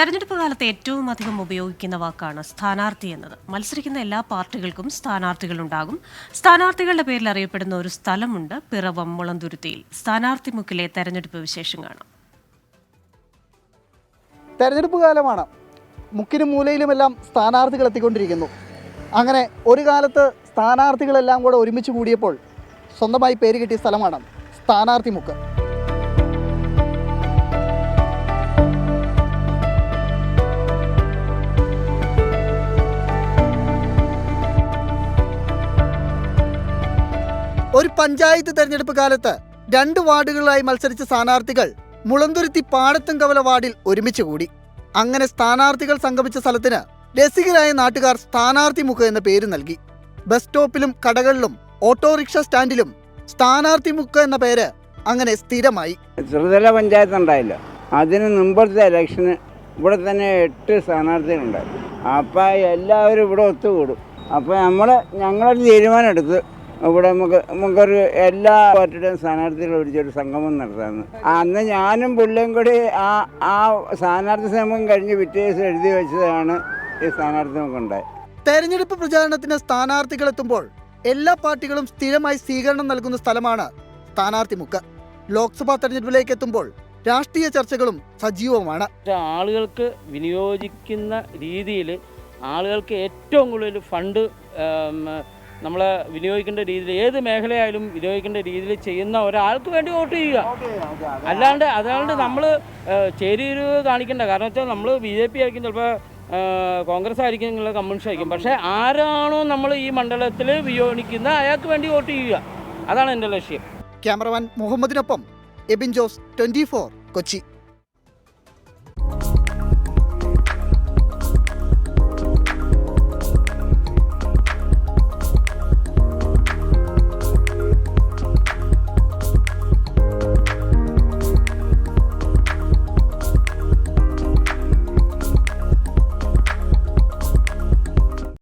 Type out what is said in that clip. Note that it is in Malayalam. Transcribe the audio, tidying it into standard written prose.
തെരഞ്ഞെടുപ്പ് കാലത്ത് ഏറ്റവും അധികം ഉപയോഗിക്കുന്ന വാക്കാണ് സ്ഥാനാർത്ഥി എന്നത്. മത്സരിക്കുന്ന എല്ലാ പാർട്ടികൾക്കും സ്ഥാനാർത്ഥികളുണ്ടാകും. സ്ഥാനാർത്ഥികളുടെ പേരിൽ അറിയപ്പെടുന്ന ഒരു സ്ഥലമുണ്ട്, പിറവം മുളന്തുരുത്തിയിൽ. സ്ഥാനാർത്ഥി മുക്കിലെ തെരഞ്ഞെടുപ്പ് വിശേഷം കാണാം. തെരഞ്ഞെടുപ്പ് കാലമാണ്. മുക്കിനും മൂലയിലുമെല്ലാം സ്ഥാനാർത്ഥികൾ എത്തിക്കൊണ്ടിരിക്കുന്നു. അങ്ങനെ ഒരു കാലത്ത് സ്ഥാനാർത്ഥികളെല്ലാം കൂടെ ഒരുമിച്ച് കൂടിയപ്പോൾ സ്വന്തമായി പേര് കിട്ടിയ സ്ഥലമാണ് സ്ഥാനാർത്ഥി മുക്ക്. ഒരു പഞ്ചായത്ത് തെരഞ്ഞെടുപ്പ് കാലത്ത് 2 വാർഡുകളിലായി മത്സരിച്ച സ്ഥാനാർത്ഥികൾ മുളന്തുരുത്തി പാടത്തുംകവല വാർഡിൽ ഒരുമിച്ച് കൂടി. അങ്ങനെ സ്ഥാനാർത്ഥികൾ സംഗമിച്ച സ്ഥലത്തിന് രസികരായ നാട്ടുകാർ സ്ഥാനാർത്ഥി മുക്ക് എന്ന പേര് നൽകി. ബസ് സ്റ്റോപ്പിലും കടകളിലും ഓട്ടോറിക്ഷ സ്റ്റാൻഡിലും സ്ഥാനാർത്ഥി മുക്ക് എന്ന പേര് അങ്ങനെ സ്ഥിരമായി. ത്രിതല പഞ്ചായത്ത് ഉണ്ടായില്ല. അതിന് മുമ്പത്തെ ഇലക്ഷന് ഇവിടെ തന്നെ 8 സ്ഥാനാർത്ഥികളുണ്ടായിരുന്നു. അപ്പം എല്ലാവരും ഇവിടെ ഒത്തുകൂടും. അപ്പോൾ ഞങ്ങളൊരു തീരുമാനം എടുത്ത് ഇവിടെ നമുക്കൊരു എല്ലാ പാർട്ടിയുടെയും സ്ഥാനാർത്ഥികളെ വിളിച്ചൊരു സംഗമം നടത്താമെന്ന്. അന്ന് ഞാനും പുള്ളിയും കൂടി ആ സ്ഥാനാർത്ഥി സംഗമം കഴിഞ്ഞ് പിറ്റേ ദിവസം എഴുതി വെച്ചതാണ് ഈ സ്ഥാനാർത്ഥി നമുക്കുണ്ടായത്. തെരഞ്ഞെടുപ്പ് പ്രചാരണത്തിന് സ്ഥാനാർത്ഥികൾ എത്തുമ്പോൾ എല്ലാ പാർട്ടികളും സ്ഥിരമായി സ്വീകരണം നൽകുന്ന സ്ഥലമാണ് സ്ഥാനാർത്ഥി മുക്ക്. ലോക്സഭാ തെരഞ്ഞെടുപ്പിലേക്ക് എത്തുമ്പോൾ രാഷ്ട്രീയ ചർച്ചകളും സജീവമാണ്. ആളുകൾക്ക് വിനിയോഗിക്കുന്ന രീതിയിൽ ആളുകൾക്ക് ഏറ്റവും കൂടുതൽ ഫണ്ട് നമ്മളെ വിനിയോഗിക്കേണ്ട രീതിയിൽ, ഏത് മേഖലയായാലും വിനിയോഗിക്കേണ്ട രീതിയിൽ ചെയ്യുന്ന ഒരാൾക്ക് വേണ്ടി വോട്ട് ചെയ്യുക. അല്ലാണ്ട് നമ്മൾ ചേരിയൊരു കാണിക്കേണ്ട. കാരണം വെച്ചാൽ നമ്മൾ BJP ആയിരിക്കും, ചിലപ്പോൾ കോൺഗ്രസ് ആയിരിക്കും, നിങ്ങളുടെ കമ്മ്യൂണിസ്റ്റ് ആയിരിക്കും. പക്ഷേ ആരാണോ നമ്മൾ ഈ മണ്ഡലത്തിൽ വിനിയോഗിക്കുന്ന അയാൾക്ക് വേണ്ടി വോട്ട് ചെയ്യുക. അതാണ് എൻ്റെ ലക്ഷ്യം. ക്യാമറമാൻ മുഹമ്മദിനൊപ്പം എബിൻ ജോസ്, 24 കൊച്ചി.